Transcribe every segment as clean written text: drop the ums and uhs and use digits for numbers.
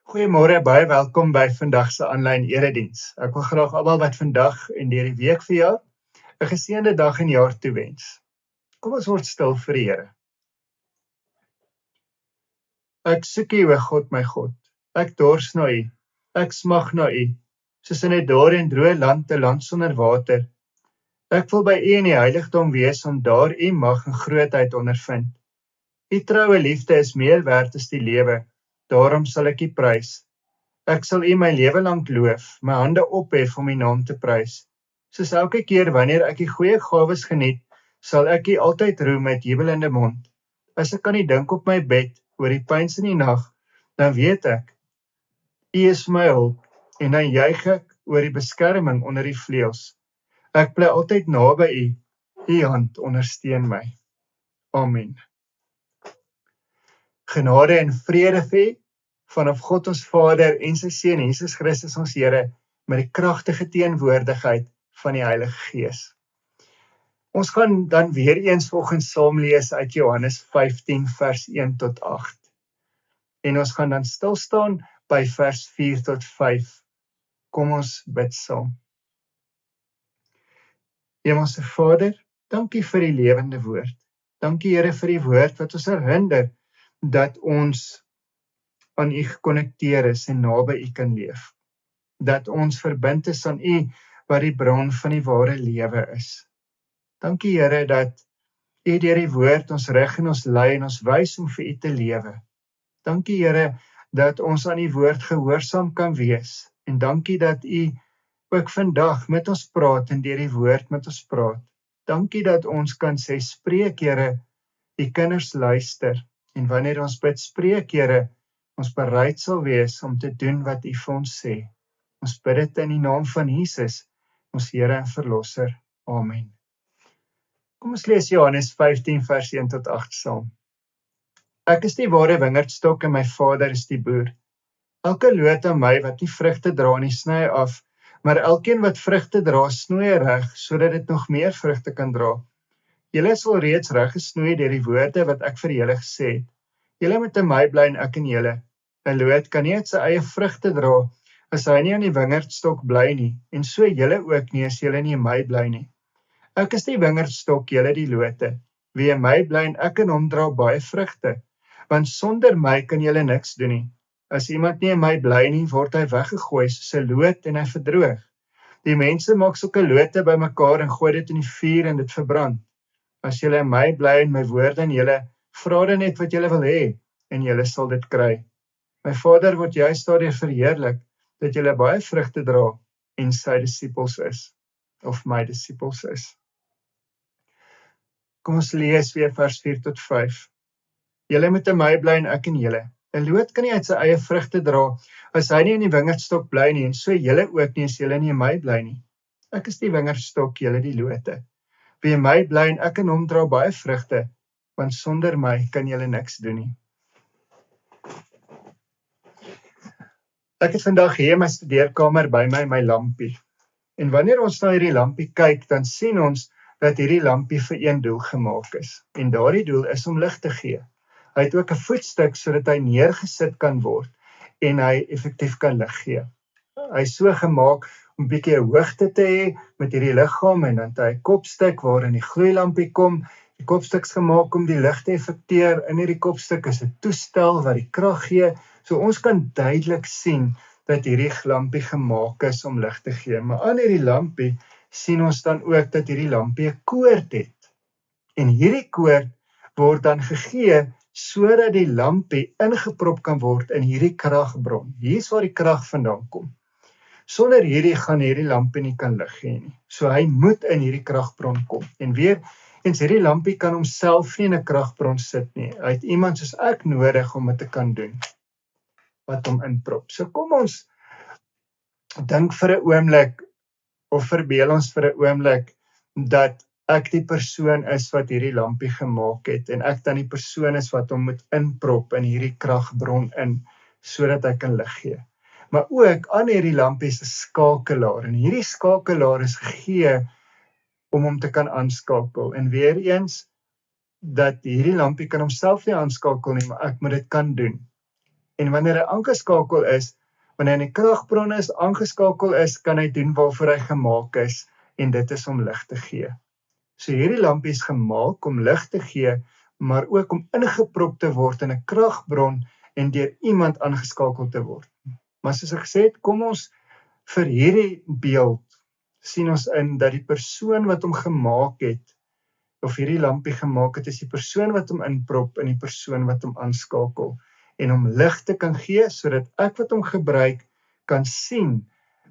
Goeiemôre, baie welkom by vandag se aanlyn erediens. Ek wil graag almal wat vandag en deur die week vir jou 'n geseënde dag en jaar toewens. Kom ons word stil vir die Here. Ek soek U, o God, my God. Ek dors na U. Ek smag na U, soos in 'n dorre en droë land, 'n land sonder water. Ek wil by U in die heiligdom wees om daar U mag en grootheid ondervind. U troue liefde is meer werd as die lewe. Daarom sal ek U prys. Ek sal U my lewe lank loof, my hande ophef om U naam te prys. Soos elke keer wanneer ek U goeie gawes geniet, sal ek U altyd roem met jubelende mond. As ek aan U dink op my bed, oor die pyns in die nag, dan weet ek, U is my hulp, en dan juig ek oor die beskerming onder die vleuels. Ek bly altyd naby U, U hand ondersteun my. Amen. Genade en vrede vir U, vanaf God ons Vader en sy Seun Jesus Christus ons Here, met die kragtige teenwoordigheid van die Heilige Gees. Ons gaan dan weer eens vanoggend saam lees uit Johannes 15 vers 1 tot 8. En ons gaan dan stil staan by vers 4 tot 5. Kom ons bid saam. Hemelse Vader, dankie vir die lewende woord. Dankie Here vir die woord wat ons herinner dat ons aan U gekonnekteer is en naby U kan leef. Dat ons verbind is aan U wat die bron van die ware lewe is. Dankie Here dat U deur die woord ons rig en ons lei en ons wys om vir U te lewe. Dankie Here dat ons aan U woord gehoorsaam kan wees. En dankie dat U ook vandag met ons praat en deur die woord met ons praat. Dankie dat ons kan sê, spreek Here, U kinders luister. En wanneer ons bid, spreek Here, ons bereid sal wees om te doen wat U vir ons sê. Ons bid dit in die naam van Jesus, ons Here en Verlosser. Amen. Kom ons lees Johannes 15 vers 1 tot 8 saam. Ek is die ware wingerdstok en my Vader is die boer. Elke loot aan my wat nie vrugte dra nie, sny hy af, maar elkeen wat vrugte dra, snoei hy reg, sodat dit nog meer vrugte kan dra. Julle is al reeds reg gesnoei deur die woorde wat ek vir julle gesê het. Julle moet in my bly en ek in julle. 'n Loot kan nie uit sy eie vrugte dra, as hy nie aan die wingerdstok bly nie, en so julle ook nie, as julle nie in my bly nie. Ek is die wingerdstok, julle die lote. Wie in my bly en ek in hom, dra baie vrugte, want sonder my kan julle niks doen nie. As iemand nie in my bly nie, word hy weggegooi soos 'n loot en hy verdroog. Die mense maak sulke lote bymekaar en gooi dit in die vuur en dit verbrand. As julle in my bly en my woorde in julle, vra dan net wat julle wil hê, en julle sal dit kry. My Vader word juist daardeur verheerlik, dat julle baie vrugte dra en sy disippels is, of my disippels is. Kom ons lees weer vers 4 tot 5. Julle moet in my bly en ek in julle. 'n Loot kan nie uit sy eie vrugte dra, as hy nie in die wingerdstok bly nie, en so julle ook nie, as julle nie in my bly nie. Ek is die wingerdstok, julle die lote. Wie in my bly en ek in hom, dra baie vrugte, want sonder my kan julle niks doen nie. Ek het vandag hier in my studeerkamer by my lampie. En wanneer ons na hierdie lampie kyk, dan sien ons dat hierdie lampie vir een doel gemaak is. En daardie doel is om lig te gee. Hy het ook 'n voetstuk sodat hy neergesit kan word en hy effektief kan lig gee. Hy is so gemaak om 'n bietjie 'n hoogte te hê met hierdie liggaam, en dan het hy 'n kopstuk waarin die gloeilampie kom. Die kopstuk is gemaak om die lig te effekteer. In hierdie kopstuk is 'n toestel wat die krag gee. So ons kan duidelik sien dat hierdie lampie gemaak is om lig te gee. Maar aan hierdie lampie sien ons dan ook dat hierdie lampie 'n koord het. En hierdie koord word dan gegee sodat die lampie ingeprop kan word in hierdie kragbron. Hier is waar die krag vandaan kom. Sonder hierdie gaan hierdie lampie nie kan lig gee nie. So hy moet in hierdie kragbron kom. En weer eens, hierdie lampie kan homself nie in 'n kragbron sit nie. Hy het iemand soos ek nodig om dit te kan doen, wat hom inprop. So kom ons dink vir 'n oomblik, of verbeel ons vir 'n oomblik, dat ek die persoon is wat hierdie lampie gemaak het, en ek dan die persoon is wat hom moet inprop in hierdie kragbron in, sodat hy kan lig gee. Maar ook aan hierdie lampie is 'n skakelaar, en hierdie skakelaar is gegee om hom te kan aanskakel. En weer eens, dat hierdie lampie kan homself nie aanskakel nie, maar ek moet dit kan doen. En wanneer hy aangeskakel is, wanneer die kragbron is, aangeskakel is, kan hy doen waarvoor hy gemaak is, en dit is om lig te gee. So hierdie lampie is gemaak om lig te gee, maar ook om ingeprop te word in 'n kragbron en deur iemand aangeskakel te word. Maar soos ek gesê het, kom ons vir hierdie beeld sien ons in dat die persoon wat hom gemaak het, of hierdie lampie gemaak het, is die persoon wat hom inprop en die persoon wat hom aanskakel, en om lig te kan gee, sodat ek wat hom gebruik, kan sien,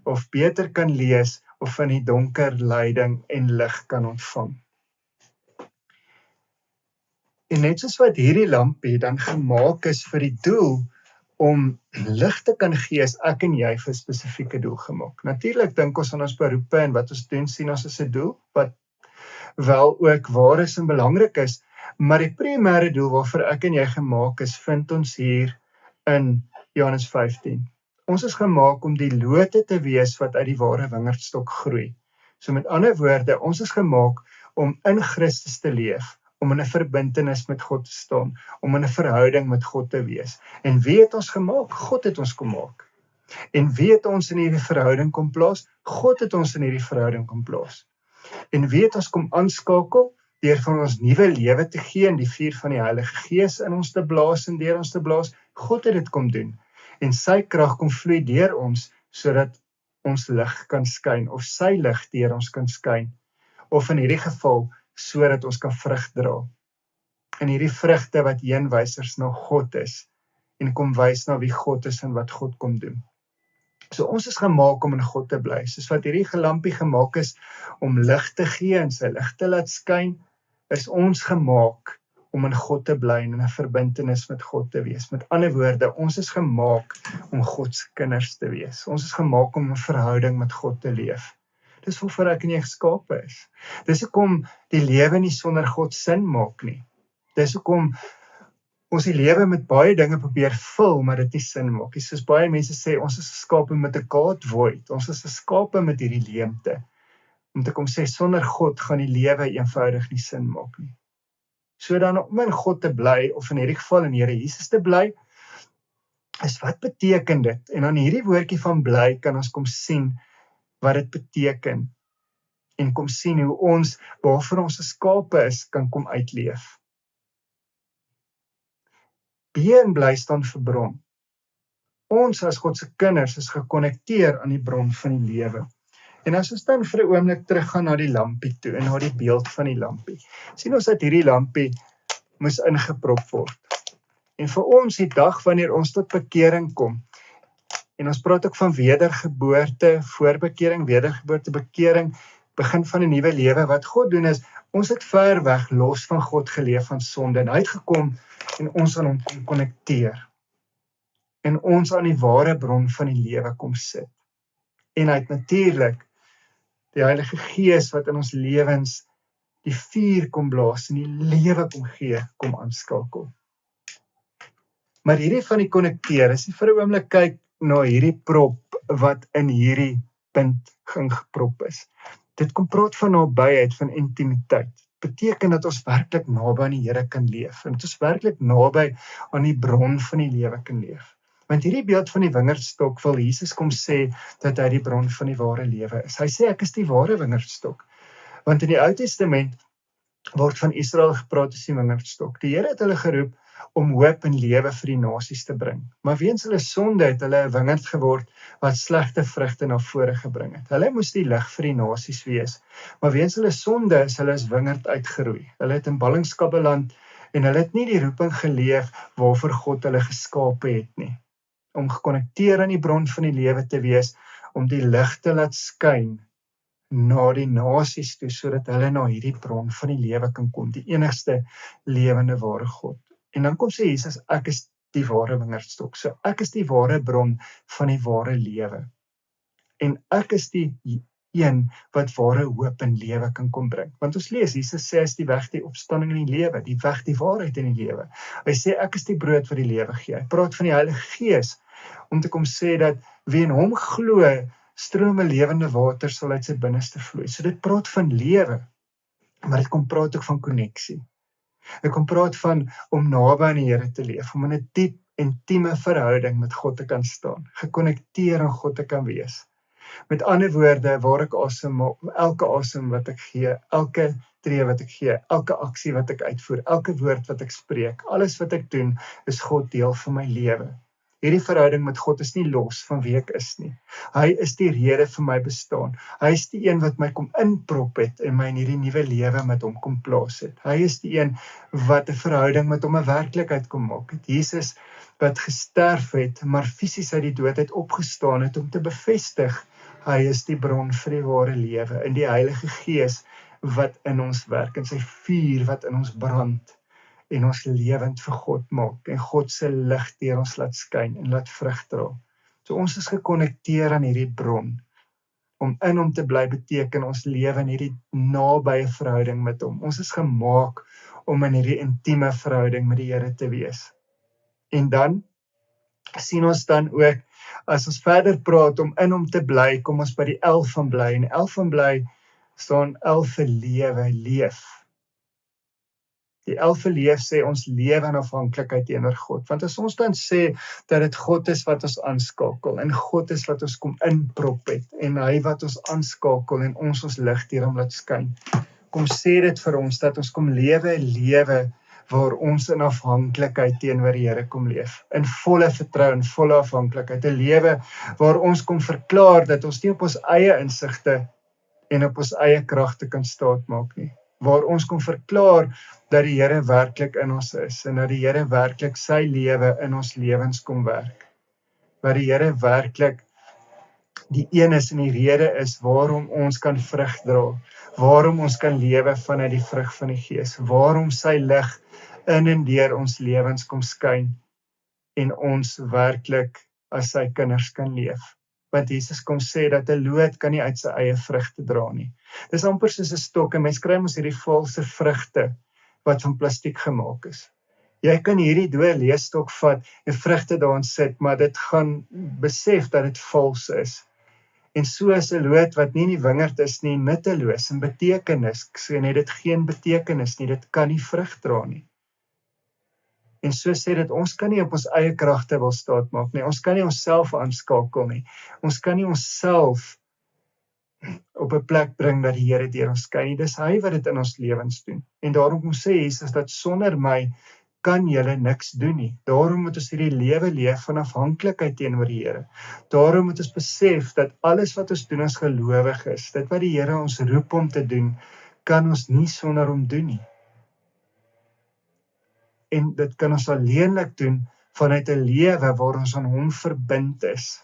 of beter kan lees, of in die donker leiding en lig kan ontvang. En net soos wat hierdie lampie dan gemaak is vir die doel, om lig te kan gee, is ek en jy vir 'n spesifieke doel gemaak. Natuurlik dink ons aan ons beroepe en wat ons doen sien ons as 'n doel, wat wel ook waar is en belangrik is, maar die primêre doel waarvoor ek en jy gemaak is, vind ons hier in Johannes 15. Ons is gemaak om die lote te wees wat uit die ware wingerdstok groei. So met ander woorde, ons is gemaak om in Christus te leef, om in 'n verbintenis met God te staan, om in 'n verhouding met God te wees. En wie het ons gemaak? God het ons gemaak. En wie het ons in hierdie verhouding kom plaas? God het ons in hierdie verhouding kom plaas. En wie het ons kom aanskakel? Deur van ons nuwe lewe te gee en die vuur van die Heilige Gees in ons te blaas en deur ons te blaas. God het dit kom doen. En sy krag kom vloei deur ons, sodat ons lig kan skyn, of sy lig deur ons kan skyn. Of in hierdie geval, sodat ons kan vrug dra. En hierdie vrugte wat heenwysers na God is, en kom wys na wie God is en wat God kom doen. So ons is gemaak om in God te bly, soos wat hierdie lampie gemaak is om lig te gee en sy lig te laat skyn, is ons gemaak om in God te bly en in 'n verbintenis met God te wees. Met ander woorde, ons is gemaak om God se kinders te wees. Ons is gemaak om 'n verhouding met God te leef. Dis waarvoor ek en jy geskape is. Dis hoekom die lewe nie sonder God sin maak nie. Dis hoekom ons die lewe met baie dinge probeer vul, maar dit nie sin maak nie. Soos baie mense sê, ons is geskape met 'n God void. Ons is geskape met hierdie leemte. Om te kom sê, sonder God gaan die lewe eenvoudig nie sin maak nie. So dan om in God te bly, of in hierdie geval in Here Jesus te bly, is wat beteken dit? En aan hierdie woordjie van bly kan ons kom sien wat dit beteken, en kom sien hoe ons, waarvoor ons geskape is, kan kom uitleef. B en bly staan vir bron. Ons as God se kinders is gekonnekteer aan die bron van die lewe. En as ons dan vir 'n oomblik teruggaan na die lampie toe, en na die beeld van die lampie, sien ons dat hierdie lampie moes ingeprop word. En vir ons die dag wanneer ons tot bekering kom, en ons praat ook van wedergeboorte, voorbekering, wedergeboorte, bekering, begin van 'n nuwe lewe, wat God doen is, ons het ver weg, los van God geleef van sonde, en hy het gekom, en ons aan hom kom konnekteer, en ons aan die ware bron van die lewe kom sit. En hy het natuurlik die Heilige Gees wat in ons lewens die vuur kom blaas en die lewe kom gee, kom aanskakel. Maar hierdie van die konnekteer, as jy vir 'n oomblik kyk na hierdie prop wat in hierdie punt geprop is. Dit kom praat van nabyheid, van intimiteit. Beteken dat ons werklik naby aan die Here kan leef, en dat ons werklik naby aan die bron van die lewe kan leef. Want hierdie beeld van die wingerdstok wil Jesus kom sê dat hy die bron van die ware lewe is. Hy sê ek is die ware wingerdstok. Want in die Ou Testament word van Israel gepraat as die wingerdstok. Die Here het hulle geroep om hoop en lewe vir die nasies te bring. Maar weens hulle sonde het hulle 'n wingerd geword wat slegte vrugte na vore gebring het. Hulle moes die lig vir die nasies wees. Maar weens hulle sonde is hulle as wingerd uitgeroei. Hulle het in ballingskap beland en hulle het nie die roeping geleef waarvoor God hulle geskape het nie. Om gekonnekteer aan die bron van die lewe te wees, om die lig te laat skyn na die nasies toe, sodat hulle na hierdie bron van die lewe kan kom, die enigste lewende ware God. En dan kom sê Jesus, ek is die ware wingerdstok, so ek is die ware bron van die ware lewe. En ek is die een wat ware hoop en lewe kan kom bring. Want ons lees, Jesus sê, is die weg, die opstanding in die lewe, die weg, die waarheid in die lewe. Hy sê, ek is die brood wat die lewe gee. Hy praat van die Heilige Gees, om te kom sê dat wie in hom glo, strome lewende water sal uit sy binneste vloei. So dit praat van lewe, maar dit praat ook van konneksie. Dit praat van om naby aan die Here te leef, om in 'n diep intieme verhouding met God te kan staan, gekonnekteer aan God te kan wees. Met ander woorde, waar ek elke asem wat ek gee, elke tree wat ek gee, elke aksie wat ek uitvoer, elke woord wat ek spreek, alles wat ek doen, is God deel van my lewe. Hierdie verhouding met God is nie los van wie ek is nie. Hy is die rede vir my bestaan. Hy is die een wat my kom inprop het en my in hierdie nuwe lewe met hom kom plaas het. Hy is die een wat 'n verhouding met hom 'n werklikheid kom maak het. Jesus wat gesterf het, maar fisies uit die dood uit opgestaan het om te bevestig, hy is die bron vir die ware lewe, in die Heilige Gees wat in ons werk, in sy vuur wat in ons brand, en ons lewend vir God maak, en God se lig deur ons laat skyn, en laat vrug dra. So ons is gekonnekteer aan hierdie bron, om in hom te bly beteken ons lewe in hierdie nabye verhouding met hom. Ons is gemaak om in hierdie intieme verhouding met die Here te wees. En dan sien ons dan ook, as ons verder praat om in hom te bly, kom ons by die L van bly, en L van bly staan L vir lewe, leef. Die L vir leef sê ons lewe in afhanklikheid teenoor God, want as ons dan sê dat dit God is wat ons aanskakel, en God is wat ons kom inprop het, en hy wat ons aanskakel, en ons lig deur hom laat skyn, kom sê dit vir ons, dat ons kom lewe waar ons in afhanklikheid teenoor die Here kom leef, in volle vertrou en volle afhanklikheid, 'n lewe waar ons kom verklaar dat ons nie op ons eie insigte en op ons eie kragte kan staatmaak nie, waar ons kom verklaar dat die Here werklik in ons is, en dat die Here werklik sy lewe in ons lewens kom werk, waar die Here werklik die een is en die rede is waarom ons kan vrug dra, waarom ons kan lewe vanuit die vrug van die Gees, waarom sy lig in en deur ons lewens kom skyn, en ons werklik as sy kinders kan leef. Want Jesus kom sê dat 'n loot kan nie uit sy eie vrugte dra nie. Dis amper soos 'n stok, en mens kry mos hierdie valse vrugte wat van plastiek gemaak is. Jy kan hierdie dooie leesstok vat en vrugte daarin sit, maar dit gaan besef dat dit vals is. En so is 'n loot wat nie in die wingerd is nie, nutteloos en betekenis, so net dit geen betekenis nie, dit kan nie vrug dra nie. En so sê dit, ons kan nie op ons eie kragte wil staatmaak nie, ons kan nie onsself aanskakel nie, ons kan nie onsself op 'n plek bring dat die Here deur ons skyn nie, dis hy wat dit in ons lewens doen. En daarom kom sê Jesus dat sonder my kan julle niks doen nie. Daarom moet ons hierdie lewe leef van afhanklikheid teenoor die Here. Daarom moet ons besef dat alles wat ons doen as gelowiges, dit wat die Here ons roep om te doen, kan ons nie sonder hom doen nie. En dit kan ons alleenlik doen vanuit 'n lewe waar ons aan hom verbind is.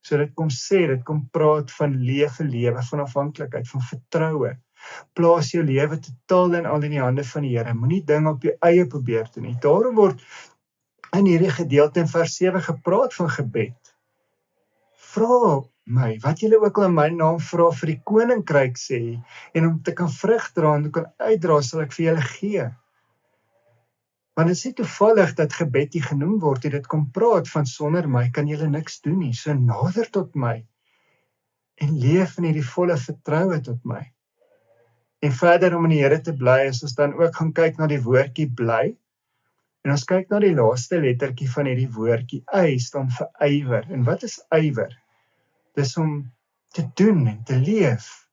So dit kom praat van lewe van afhanklikheid, van vertroue. Plaas jou lewe totaal en al in die hande van die Here. Moenie dinge op jou eie probeer doen nie. Daarom word in hierdie gedeelte in vers 7 gepraat van gebed. Vra my, wat julle ook al in my naam vra vir die koninkryk sê, en om te kan vrug dra en te kan uitdra, sal ek vir julle gee. Want dit is nie toevallig dat gebed hier genoem word, dit kom praat van sonder my kan julle niks doen nie, so nader tot my, en leef in hierdie volle vertroue tot my. En verder om in die Here te bly, as ons dan ook gaan kyk na die woordjie bly, en ons kyk na die laaste lettertjie van hierdie woordjie, y staan vir ywer. En wat is ywer? Dis om te doen en te leef,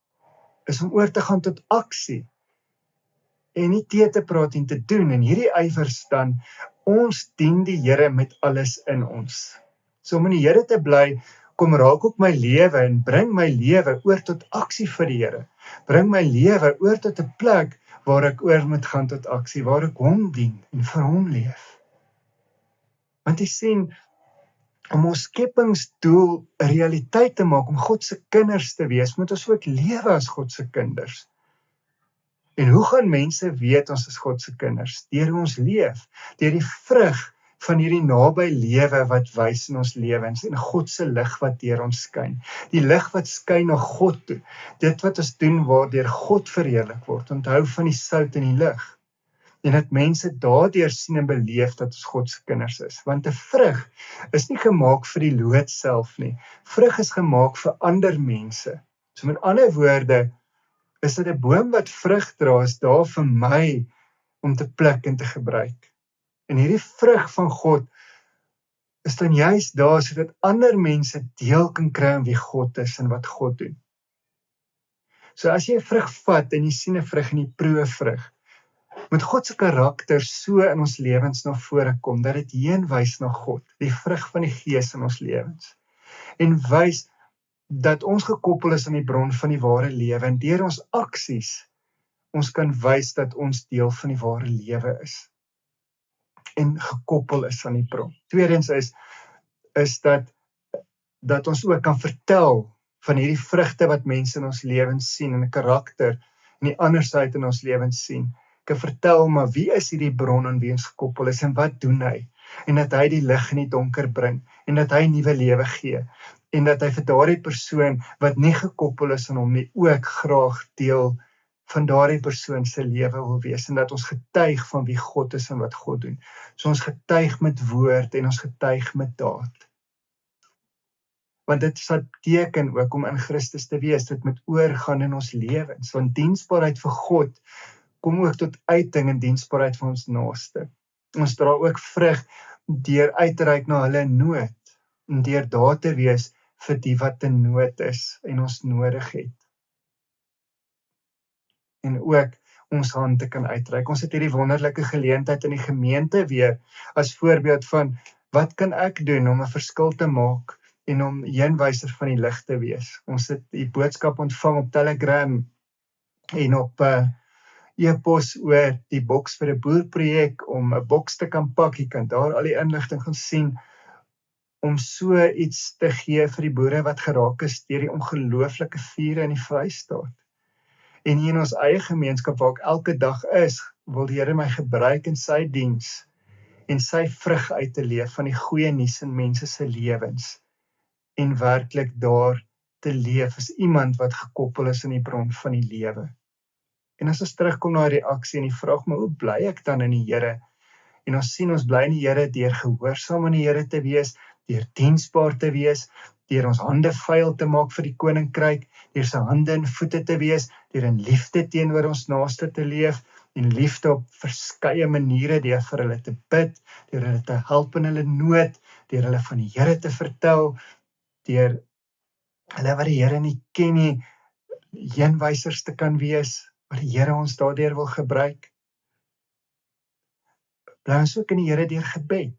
is om oor te gaan tot aksie, en nie te praat en te doen, en hierdie ywer staan, ons dien die Here met alles in ons. So om in die Here te bly, kom raak op my lewe en bring my lewe oor tot aksie vir die Here. Bring my lewe oor tot 'n plek waar ek oor moet gaan tot aksie, waar ek hom dien en vir hom leef. Want jy sien, om ons skepingsdoel 'n realiteit te maak, om God se kinders te wees, moet ons ook lewe as God se kinders. En hoe gaan mense weet ons is God se kinders? Deur hoe ons leef, deur die vrug van hierdie naby lewe wat wys in ons lewens, en God se lig wat deur ons skyn. Die lig wat skyn na God toe. Dit wat ons doen waardeur God verheerlik word. Onthou van die sout en die lig. En dat mense daardeur sien en beleef dat ons God se kinders is. Want 'n vrug is nie gemaak vir die loot self nie. Vrug is gemaak vir ander mense. So met ander woorde, is dit 'n boom wat vrug dra, is daar vir my om te pluk en te gebruik. En hierdie vrug van God is dan juist daar sodat ander mense deel kan kry aan wie God is en wat God doen. So as jy 'n vrug vat en jy sien 'n vrug en jy proe 'n vrug, moet God se karakter so in ons lewens na vore kom dat dit heen wys na God, die vrug van die Gees in ons lewens. En wys dat ons gekoppel is aan die bron van die ware lewe en deur ons aksies ons kan wys dat ons deel van die ware lewe is en gekoppel is aan die bron. Tweedens is dat ons ook kan vertel van hierdie vrugte wat mense in ons lewens sien en 'n karakter en die andersheid in ons lewens sien. Kan vertel maar wie is hierdie bron aan wie ons gekoppel is en wat doen hy? En dat hy die lig in die donker bring en dat hy nuwe lewe gee en dat hy vir daardie persoon wat nie gekoppel is aan hom nie ook graag deel van daardie persoon se lewe wil wees en dat ons getuig van wie God is en wat God doen. So ons getuig met woord en ons getuig met daad. Want dit sal teken ook om in Christus te wees, dit moet oorgaan in ons lewens, want diensbaarheid vir God kom ook tot uiting in diensbaarheid vir ons naaste. Ons dra ook vrug deur uit te reik na hulle in nood, en deur daar te wees vir die wat in nood is en ons nodig het. En ook ons hand te kan uitreik. Ons het hierdie wonderlike geleentheid in die gemeente weer, as voorbeeld van, wat kan ek doen om 'n verskil te maak, en om heenwyser van die lig te wees. Ons het die boodskap ontvang op Telegram, en op e-pos oor die Boks vir 'n Boer projek, om 'n boks te kan pak, jy kan daar al die inligting gaan sien, om so iets te gee vir die boere wat geraak is deur die ongelooflike vure in die Vrystaat. En hier in ons eie gemeenskap waar ek elke dag is, wil die Here my gebruik in sy diens, en sy vrug uit te leef van die goeie nuus in mense se lewens, en werklik daar te leef as iemand wat gekoppel is aan die bron van die lewe. En as ons terugkom na die reaksie en die vraag, maar hoe bly ek dan in die Here? En ons sien ons bly in die Here deur gehoorsaam aan die Here te wees, deur diensbaar te wees, deur ons hande vuil te maak vir die koninkryk, deur sy hande en voete te wees, deur in liefde teenoor ons naaste te leef, en liefde op verskeie maniere, deur vir hulle te bid, deur hulle te help in hulle nood, deur hulle van die Here te vertel, deur hulle wat die Here nie ken nie, heenwysers te kan wees, wat die Here ons daardeur wil gebruik. Bly ons ook in die Here deur gebed.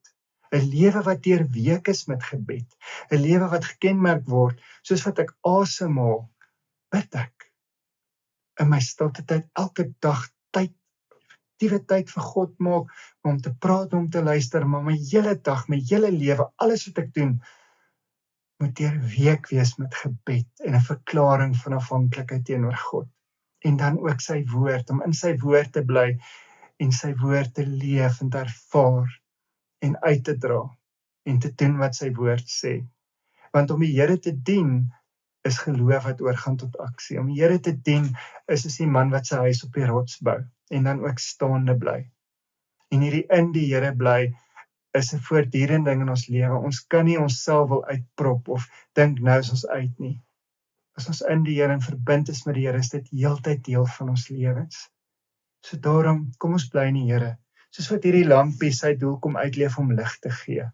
'n lewe wat deurweek is met gebed. 'n lewe wat gekenmerk word, soos wat ek asemhaal, bid ek. In my stilte tyd, elke dag tyd vir God maak, om te praat, om te luister, maar my hele dag, my hele lewe, alles wat ek doen, moet deurweek wees met gebed en 'n verklaring van afhanklikheid teenoor God. En dan ook sy woord, om in sy woord te bly en sy woord te leef en te ervaar en uit te dra en te doen wat sy woord sê. Want om die Here te dien is geloof wat oorgaan tot aksie. Om die Here te dien is die man wat sy huis op die rots bou en dan ook staande bly. En hierdie in die Here bly is 'n voortdurende ding in ons lewe. Ons kan nie onsself wil uitprop of dink nou is ons uit nie. As ons in die Here en verbind is met die Here, is dit heeltyd deel van ons lewens. So daarom, kom ons bly in die Here. Soos wat hierdie lampie sy doel kom uitleef om lig te gee.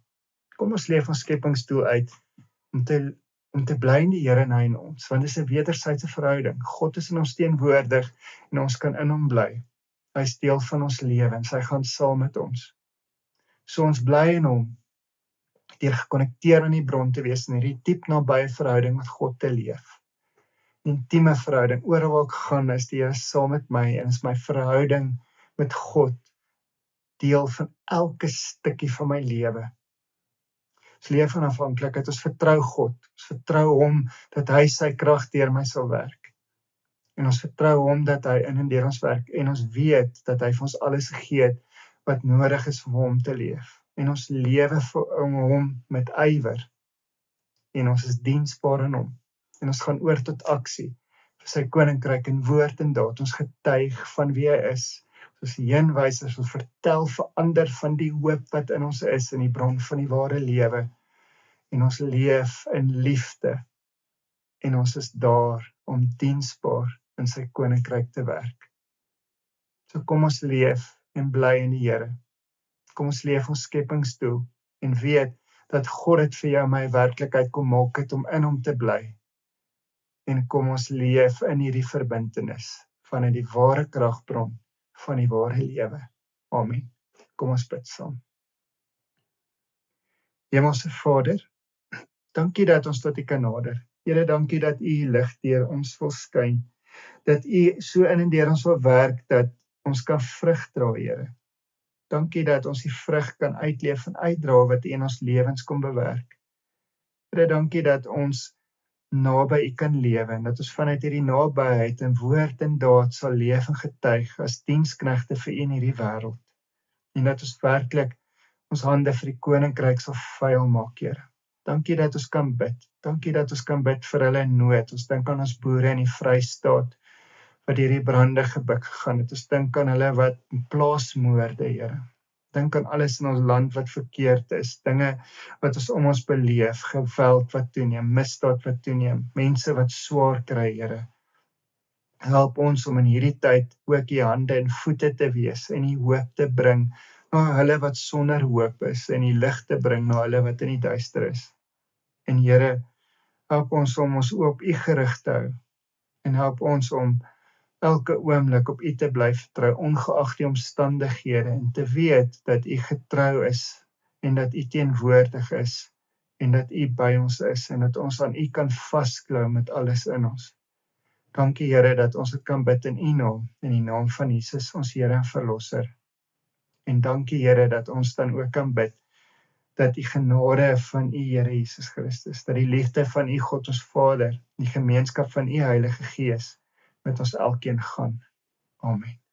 Kom ons leef ons skepingsdoel uit om te bly in die Here en hy in ons, want dit is 'n wederwysige verhouding. God is in ons teenwoordig en ons kan in hom bly. Hy is deel van ons lewens, hy gaan saam met ons. So ons bly in hom, deur gekonnekteer aan die bron te wees en hierdie diep nabye verhouding met God te leef. Intieme verhouding, oral waar ek gaan is die Here saam met my en is my verhouding met God deel van elke stukkie van my lewe. Ons leef van afhanklikheid, ons vertrou God, ons vertrou hom dat hy sy krag deur my sal werk. En ons vertrou hom dat hy in en deur ons werk en ons weet dat hy vir ons alles gegee het wat nodig is vir hom te leef. En ons lewe vir hom met ywer. En ons is diensbaar in hom. En ons gaan oor tot aksie vir sy koninkryk in woord en daad. Ons getuig van wie hy is. Soos heenwysers wil vertel vir ander van die hoop wat in ons is, in die bron van die ware lewe. En ons leef in liefde. En ons is daar om diensbaar in sy koninkryk te werk. So kom ons leef en bly in die Here. Kom ons leef ons skepingsdoel en weet dat God het vir jou en my werklikheid kom maak het om in hom te bly. En kom ons leef in hierdie verbintenis vanuit die ware kragbron van die ware lewe. Amen. Kom ons bid saam. Hemelse Vader, dankie dat ons tot U kan nader. Here, dankie dat U lig deur ons wil skyn. Dat U so in en deur ons wil werk dat ons kan vrug dra, Here. Dankie dat ons die vrug kan uitleef en uitdra wat U in ons lewens kom bewerk. Here, dankie dat ons naby U kan lewe en dat ons vanuit hierdie nabyheid in woord en daad sal leef en getuig as diensknegte vir U in hierdie wêreld. En dat ons werklik ons hande vir die koninkryk sal vuil maak, Here. Dankie dat ons kan bid. Dankie dat ons kan bid vir hulle in nood. Ons dink aan ons boere in die Vrystaat wat hierdie brande gebuk gegaan het. Ons dink aan hulle wat plaasmoorde, Here. Dink aan alles in ons land wat verkeerd is, dinge wat ons om ons beleef, geweld wat toeneem, misdaad wat toeneem, mense wat swaar kry, Here. Help ons om in hierdie tyd ook U hande en voete te wees en U hoop te bring na hulle wat sonder hoop is en die lig te bring na hulle wat in die duister is. En Here, help ons om ons op U gerig te hou en help ons om elke oomblik op U te bly vertrou, ongeag die omstandighede en te weet dat U getrou is en dat U teenwoordig is en dat U by ons is en dat ons aan U kan vasklou met alles in ons. Dankie Here dat ons dit kan bid in U naam, in die naam van Jesus, ons Here en Verlosser. En dankie Here dat ons dan ook kan bid dat die genade van U Here Jesus Christus, dat die liefde van U God ons Vader, die gemeenskap van U Heilige Gees met ons elkeen gaan. Amen.